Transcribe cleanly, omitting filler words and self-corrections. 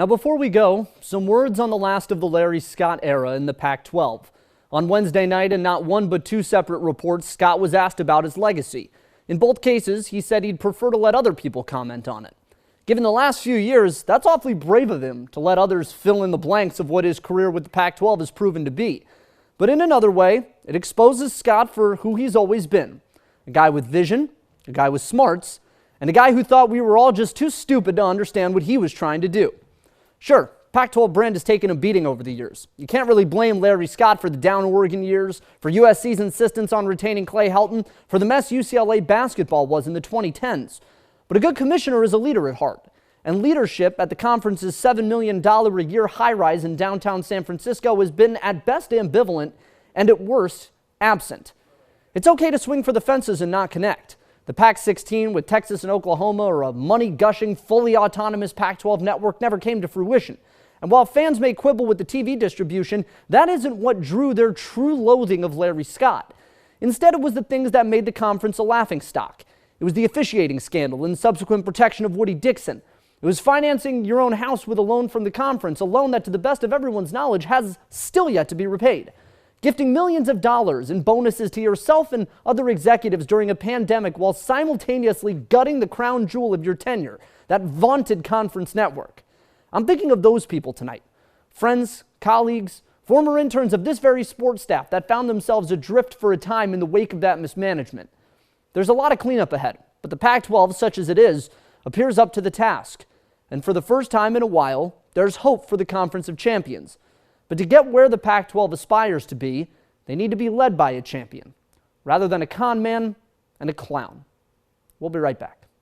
Now before we go, some words on the last of the Larry Scott era in the Pac-12. On Wednesday night, in not one but two separate reports, Scott was asked about his legacy. In both cases, he said he'd prefer to let other people comment on it. Given the last few years, that's awfully brave of him to let others fill in the blanks of what his career with the Pac-12 has proven to be. But in another way, it exposes Scott for who he's always been. A guy with vision, a guy with smarts, and a guy who thought we were all just too stupid to understand what he was trying to do. Sure, Pac-12 brand has taken a beating over the years. You can't really blame Larry Scott for the down Oregon years, for USC's insistence on retaining Clay Helton, for the mess UCLA basketball was in the 2010s. But a good commissioner is a leader at heart. And leadership at the conference's $7 million a year high-rise in downtown San Francisco has been at best ambivalent and at worst absent. It's okay to swing for the fences and not connect. The Pac-16 with Texas and Oklahoma, or a money-gushing, fully autonomous Pac-12 network, never came to fruition. And while fans may quibble with the TV distribution, that isn't what drew their true loathing of Larry Scott. Instead, it was the things that made the conference a laughingstock. It was the officiating scandal and subsequent protection of Woody Dixon. It was financing your own house with a loan from the conference, a loan that, to the best of everyone's knowledge, has still yet to be repaid. Gifting millions of dollars in bonuses to yourself and other executives during a pandemic while simultaneously gutting the crown jewel of your tenure, that vaunted conference network. I'm thinking of those people tonight. Friends, colleagues, former interns of this very sports staff that found themselves adrift for a time in the wake of that mismanagement. There's a lot of cleanup ahead, but the Pac-12, such as it is, appears up to the task. And for the first time in a while, there's hope for the Conference of Champions. But to get where the Pac-12 aspires to be, they need to be led by a champion, rather than a con man and a clown. We'll be right back.